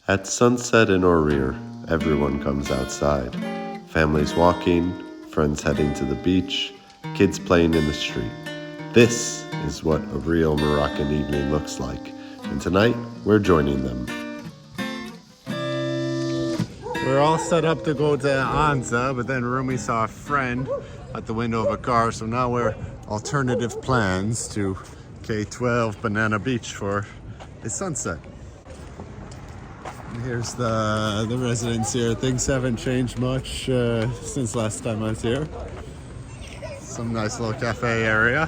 At sunset in Orier, everyone comes outside. Families walking, friends heading to the beach, kids playing in the street. This is what a real Moroccan evening looks like, and tonight we're joining them. We're all set up to go to Anza, but then Rumi saw a friend at the window of a car, so now we're alternative plans to K12 Banana Beach for the sunset. And here's the residents here. Things haven't changed much since last time I was here. Some nice little cafe area.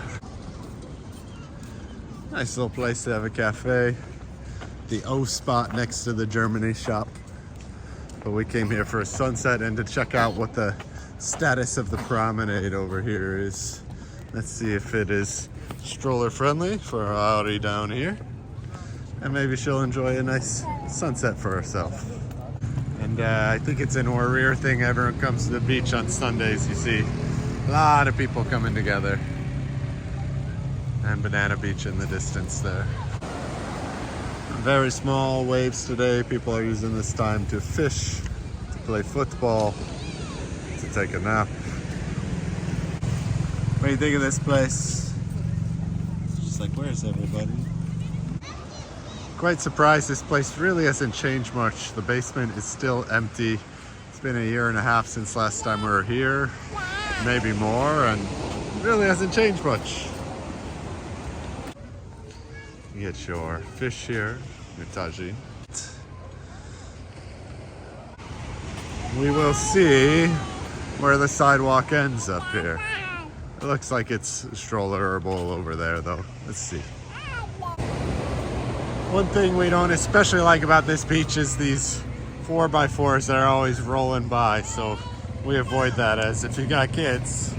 Nice little place to have a cafe. The O spot next to the Germany shop. But we came here for a sunset and to check out what the status of the promenade over here is. Let's see if it is stroller friendly for Aourir down here. And maybe she'll enjoy a nice sunset for herself. And I think it's an Orier thing. Everyone comes to the beach on Sundays. You see a lot of people coming together. And Banana Beach in the distance there. Very small waves today. People are using this time to fish, to play football, to take a nap. What do you think of this place? It's just like, where's everybody? Quite surprised this place really hasn't changed much. The basement is still empty. It's been a year and a half since last time we were here, maybe more, and it really hasn't changed much. You get your fish here, your Tajine. We will see where the sidewalk ends up here. It looks like it's a stroller or a bowl over there though. Let's see. One thing we don't especially like about this beach is these 4x4s that are always rolling by, so we avoid that, as if you got kids,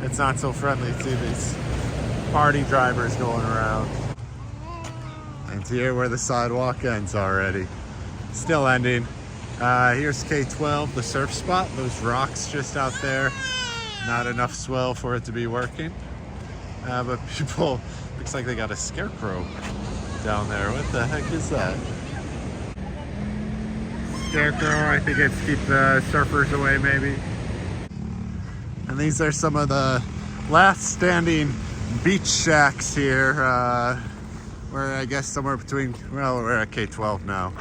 it's not so friendly to see these party drivers going around. And here where the sidewalk ends already. Still ending. Here's K12, the surf spot. Those rocks just out there. Not enough swell for it to be working. But people, looks like they got a scarecrow down there. What the heck is that? Scarecrow, I think it's keep the surfers away maybe. And these are some of the last standing beach shacks here. We're, I guess, somewhere between, well, we're at K12 now.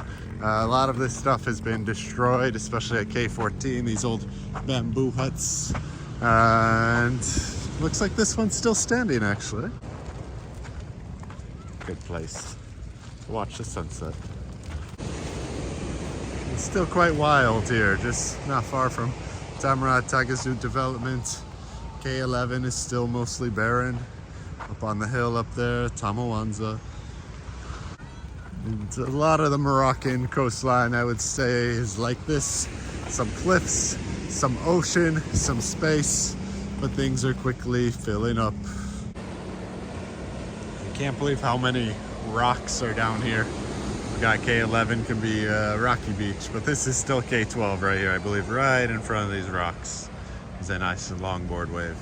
A lot of this stuff has been destroyed, especially at K14, these old bamboo huts. And looks like this one's still standing, actually. Good place to watch the sunset. It's still quite wild here, just not far from Taghazout development. K11 is still mostly barren. Up on the hill up there, Tamawanza. And a lot of the Moroccan coastline, I would say, is like this. Some cliffs, some ocean, some space, but things are quickly filling up. I can't believe how many rocks are down here. We got K11 can be a rocky beach, but this is still K12 right here, I believe, right in front of these rocks. Is a nice longboard wave.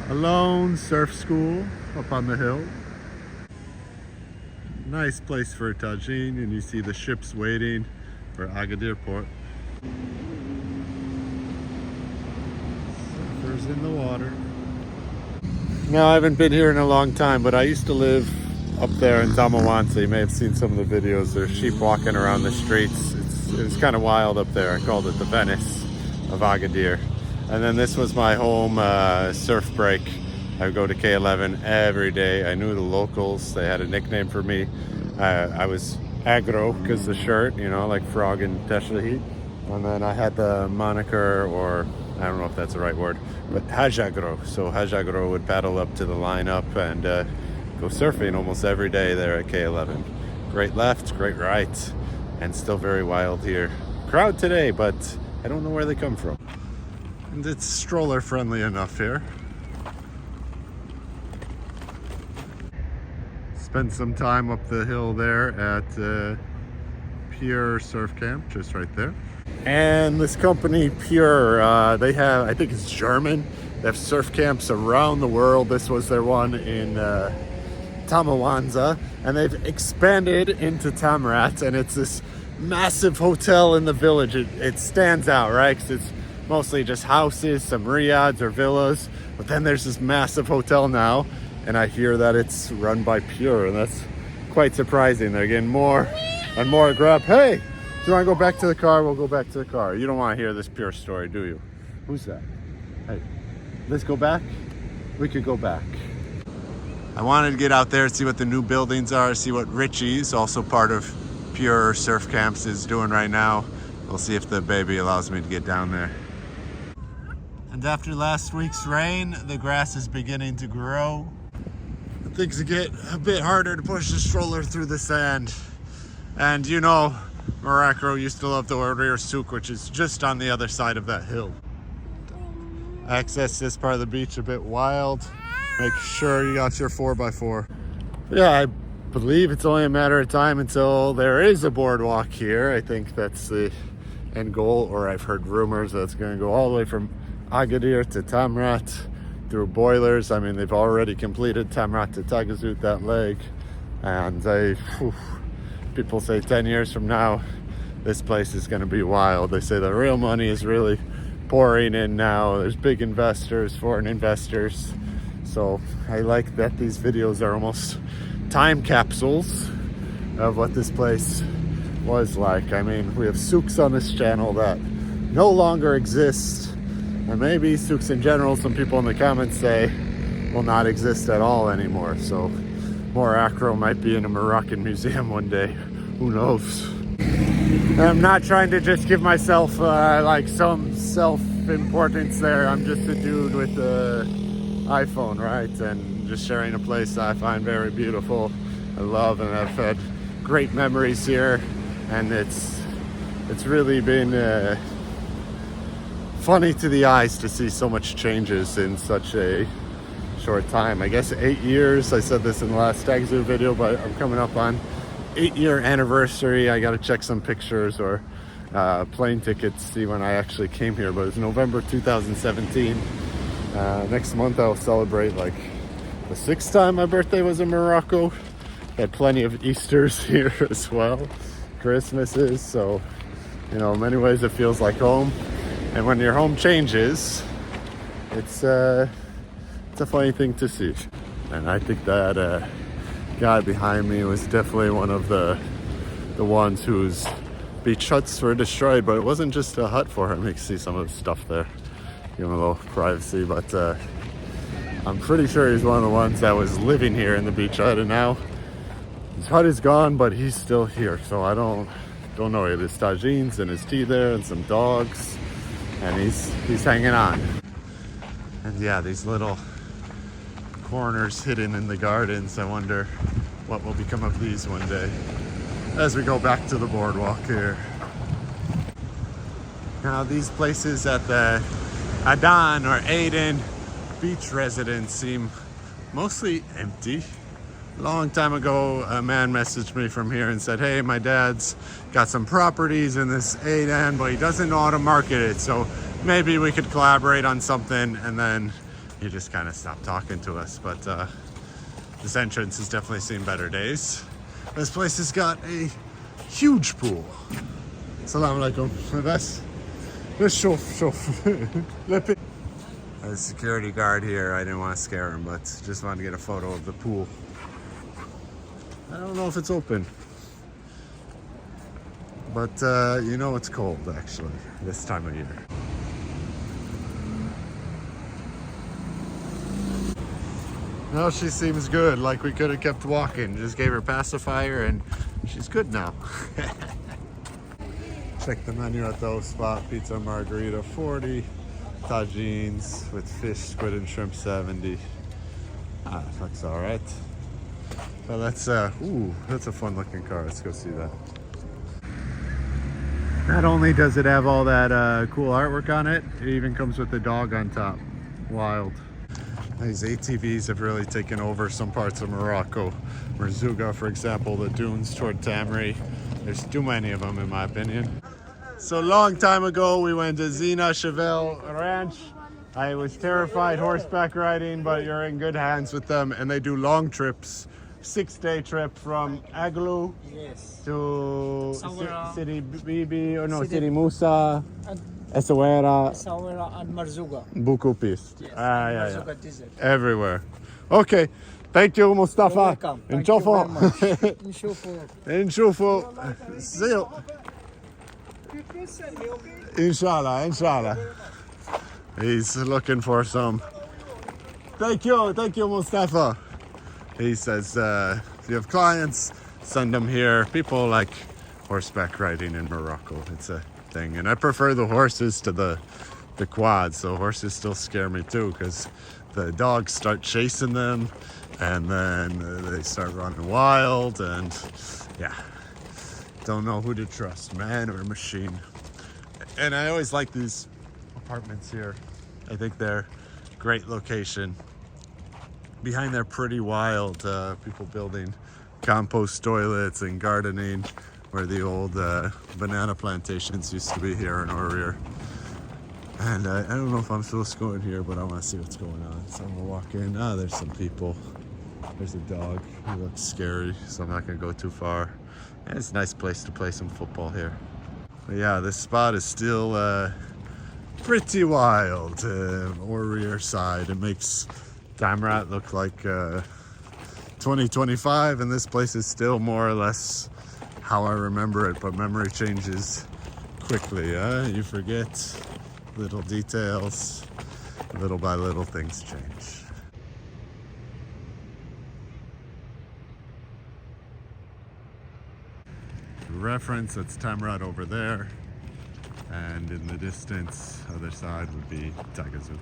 A lone surf school up on the hill. Nice place for Tajine, and you see the ships waiting for Agadir port. Surfers in the water. Now, I haven't been here in a long time, but I used to live up there in Tamawanza. You may have seen some of the videos. There's sheep walking around the streets. It was kind of wild up there. I called it the Venice of Agadir. And then this was my home surf break. I would go to K11 every day. I knew the locals. They had a nickname for me. I was Agro because the shirt, you know, like Frog and Teshahit. And then I had the moniker, or I don't know if that's the right word, but Hajagro. So Hajagro would paddle up to the lineup and go surfing almost every day there at K11. Great left, great right, and still very wild here. Crowd today, but I don't know where they come from. And it's stroller friendly enough here. Spent some time up the hill there at Pure Surf Camp, just right there. And this company, Pure, they have, I think it's German, they have surf camps around the world. This was their one in Tamawanza, and they've expanded into Tamrat, and it's this massive hotel in the village. It stands out, right? 'Cause it's mostly just houses, some riads or villas, but then there's this massive hotel now, and I hear that it's run by Pure, and that's quite surprising. They're getting more and more grab. Hey, do you want to go back to the car? We'll go back to the car. You don't want to hear this Pure story, do you? Who's that? Hey, let's go back. We could go back. I wanted to get out there and see what the new buildings are, see what Richie's, also part of Pure Surf Camps, is doing right now. We'll see if the baby allows me to get down there. And after last week's rain, the grass is beginning to grow. Things get a bit harder to push the stroller through the sand. And you know, Morocco used to love the Orier Souk, which is just on the other side of that hill. Access this part of the beach a bit wild. Make sure you got your 4x4. Yeah, I believe it's only a matter of time until there is a boardwalk here. I think that's the end goal, or I've heard rumors that it's going to go all the way from Agadir to Tamrat through boilers. I mean, they've already completed Tamrat to Taghazout, that leg. And people say 10 years from now, this place is going to be wild. They say the real money is really pouring in now. There's big investors, foreign investors. So I like that these videos are almost time capsules of what this place was like. I mean, we have souks on this channel that no longer exist, and maybe souks in general, some people in the comments say, will not exist at all anymore. So Morocco might be in a Moroccan museum one day. Who knows? I'm not trying to just give myself like some self-importance there. I'm just a dude with the iPhone, right? And just sharing a place I find very beautiful. I love, and I've had great memories here, and it's really been funny to the eyes to see so much changes in such a short time. I guess 8 years. I said this in the last Taghazout video, but I'm coming up on 8-year anniversary. I got to check some pictures or plane tickets, see when I actually came here, but it was November 2017. Next month I'll celebrate like the 6th time my birthday was in Morocco. Had plenty of Easters here as well, Christmases, so you know, in many ways it feels like home. And when your home changes, it's a funny thing to see. And I think that guy behind me was definitely one of the ones whose beach huts were destroyed, but it wasn't just a hut for him. You can see some of the stuff there. Give him a little privacy, but I'm pretty sure he's one of the ones that was living here in the beach hut, and now his hut is gone, but he's still here. So I don't know. He had his tagines and his tea there and some dogs, and he's hanging on. And yeah, these little corners hidden in the gardens. I wonder what will become of these one day as we go back to the boardwalk here. Now these places at the Adan or Aden beach residence seem mostly empty. A long time ago, a man messaged me from here and said, hey, my dad's got some properties in this Aden, but he doesn't know how to market it, so maybe we could collaborate on something. And then he just kind of stopped talking to us. But this entrance has definitely seen better days. This place has got a huge pool. Assalamu alaikum. Let's show. A security guard here. I didn't want to scare him, but just wanted to get a photo of the pool. I don't know if it's open, but you know it's cold actually this time of year. No, she seems good. Like we could have kept walking. Just gave her pacifier and she's good now. Check the menu at the spot. Pizza margarita 40, tagines with fish, squid, and shrimp 70. That's all right. So that's that's a fun looking car. Let's go see that. Not only does it have all that cool artwork on it, it even comes with the dog on top. Wild. These ATVs have really taken over some parts of Morocco. Merzouga, for example, the dunes toward Tamri. There's too many of them in my opinion. So long time ago, we went to Zina Cheval Ranch. I was terrified horseback riding, but you're in good hands with them, and they do long trips 6-day trip from Aglu Yes. to Sawara. City Bibi, or no, City- City Musa, And Essaouira, Sawara and Marzouga. Buku Pist. Yes. Ah, and yeah, Marzouga Desert. everywhere. Okay, thank you, Mustafa. You're welcome. Thank you very much. نشوفوا. نشوفوا. See you. Inshallah. He's looking for some. Thank you, Mustafa. He says, if you have clients, send them here. People like horseback riding in Morocco. It's a thing. And I prefer the horses to the quads. So horses still scare me too, because the dogs start chasing them and then they start running wild, and yeah, don't know who to trust, man or machine. And I always like these apartments here. I think they're great location. Behind there, pretty wild. People building compost toilets and gardening, where the old banana plantations used to be here in Orier. And I don't know if I'm supposed to go in here, but I want to see what's going on. So I'm gonna walk in. There's some people. There's a dog. He looks scary, so I'm not gonna go too far. And it's a nice place to play some football here. But yeah, this spot is still pretty wild. Orier side. It makes Tamarat look like 2025, and this place is still more or less how I remember it, but memory changes quickly. You forget little details. Little by little things change. Reference, it's Tamarat over there, and in the distance other side would be Taghazout.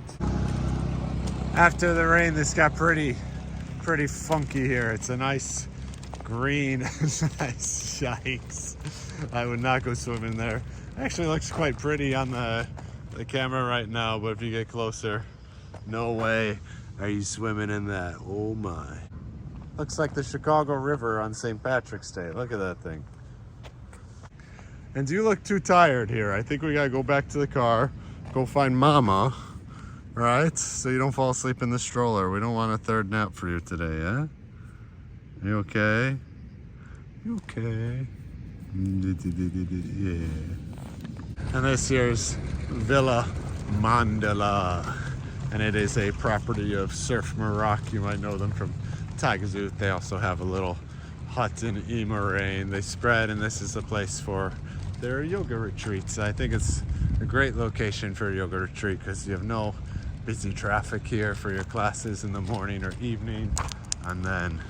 After the rain, this got pretty funky here. It's a nice green. Nice. Yikes, I would not go swimming there. Actually looks quite pretty on the camera right now, but if you get closer, no way are you swimming in that. Oh my, looks like the Chicago River on St. Patrick's Day. Look at that thing. And you look too tired here. I think we gotta go back to the car, go find Mama, right? So you don't fall asleep in the stroller. We don't want a third nap for you today, eh? You okay? You okay? Yeah. And this here's Villa Mandala. And it is a property of Surf Morocco. You might know them from Taghazout. They also have a little hut in Moraine. They spread, and this is a place for their yoga retreats. I think it's a great location for a yoga retreat because you have no busy traffic here for your classes in the morning or evening, and then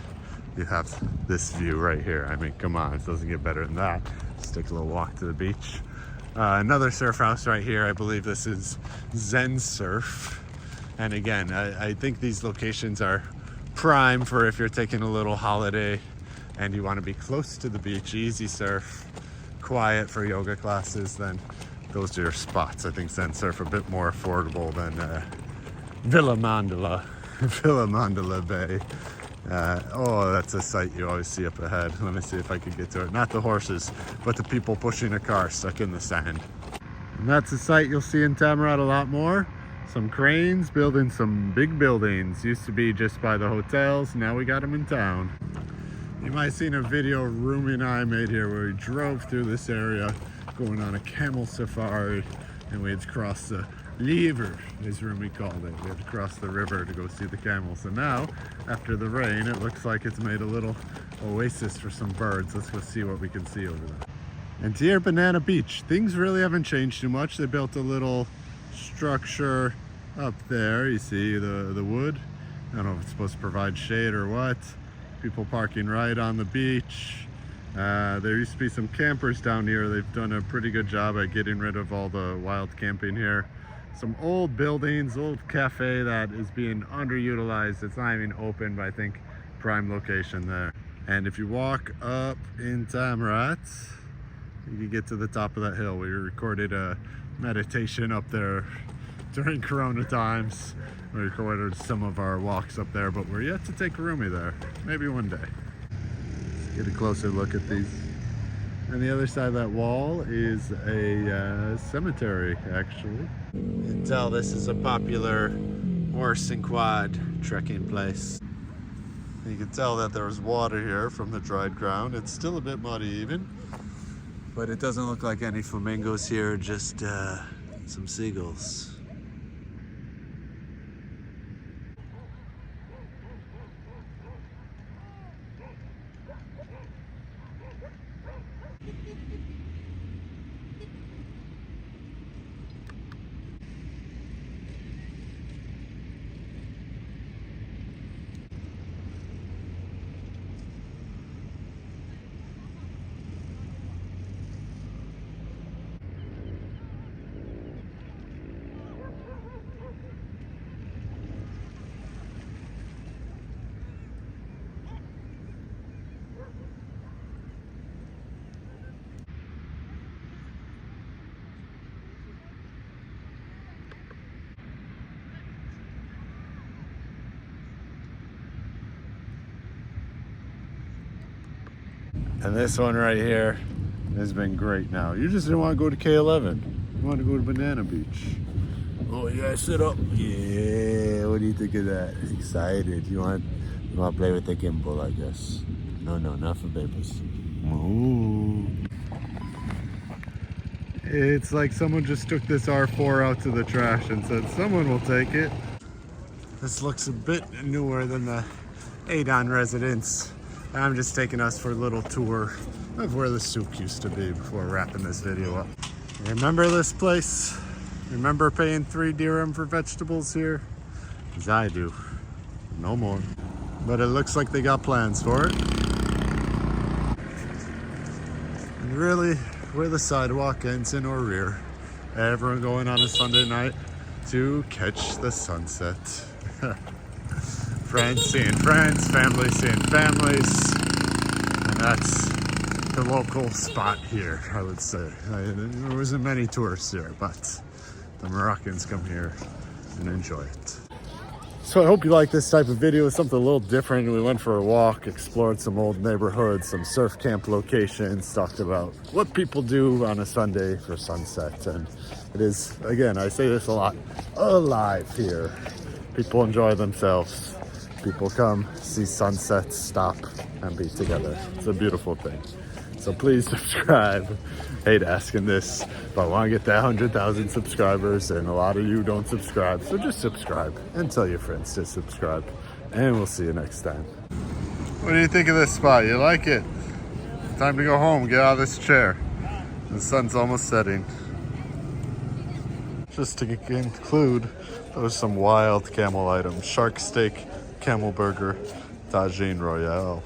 you have this view right here. I mean, come on, it doesn't get better than that. Just take a little walk to the beach. Another surf house right here. I believe this is Zen Surf. And again, I think these locations are prime for if you're taking a little holiday and you want to be close to the beach, easy surf, quiet for yoga classes, then those are your spots. I think Zen Surf a bit more affordable than Villa Mandala, Villa Mandala Bay. Oh, that's a sight you always see up ahead. Let me see if I can get to it. Not the horses, but the people pushing a car stuck in the sand. And that's a sight you'll see in Tamarat a lot more. Some cranes building some big buildings. Used to be just by the hotels. Now we got them in town. You might have seen a video Rumi and I made here where we drove through this area going on a camel safari, and we had to cross the river, as Rumi called it. We had to cross the river to go see the camels. And now, after the rain, it looks like it's made a little oasis for some birds. Let's go see what we can see over there. And here, Banana Beach. Things really haven't changed too much. They built a little structure up there. You see the wood. I don't know if it's supposed to provide shade or what. People parking right on the beach. There used to be some campers down here. They've done a pretty good job at getting rid of all the wild camping here. Some old buildings, old cafe that is being underutilized. It's not even open, but I think prime location there. And if you walk up in Tamarat, you can get to the top of that hill. We recorded a meditation up there during Corona times. We recorded some of our walks up there, but we're yet to take Rumi there. Maybe one day. Let's get a closer look at these. And the other side of that wall is a cemetery, actually. You can tell this is a popular horse and quad trekking place. You can tell that there's water here from the dried ground. It's still a bit muddy even, but it doesn't look like any flamingos here, just some seagulls. And this one right here has been great now. You just didn't want to go to K11. You want to go to Banana Beach. Oh, you guys sit up. Yeah, what do you think of that? Excited. You want to play with the gimbal, I guess. No, not for babies. Ooh. It's like someone just took this R4 out to the trash and said, someone will take it. This looks a bit newer than the Adon residence. I'm just taking us for a little tour of where the souk used to be before wrapping this video up. Remember this place? Remember paying 3 dirham for vegetables here? As I do. No more. But it looks like they got plans for it. And really, where the sidewalk ends in Orier. Everyone going on a Sunday night to catch the sunset. Friends seeing friends, family seeing families, and that's the local spot here, I would say. There wasn't many tourists here, but the Moroccans come here and enjoy it. So I hope you like this type of video. It's something a little different. We went for a walk, explored some old neighborhoods, some surf camp locations, talked about what people do on a Sunday for sunset. And it is, again, I say this a lot, alive here. People enjoy themselves. People come, see sunsets, stop, and be together. It's a beautiful thing. So please subscribe. Hate asking this, but I want to get that 100,000 subscribers, and a lot of you don't subscribe. So just subscribe and tell your friends to subscribe, and we'll see you next time. What do you think of this spot? You like it? Time to go home, get out of this chair. The sun's almost setting. Just to conclude, there's some wild camel items. Shark steak, camel burger, Tajine Royale.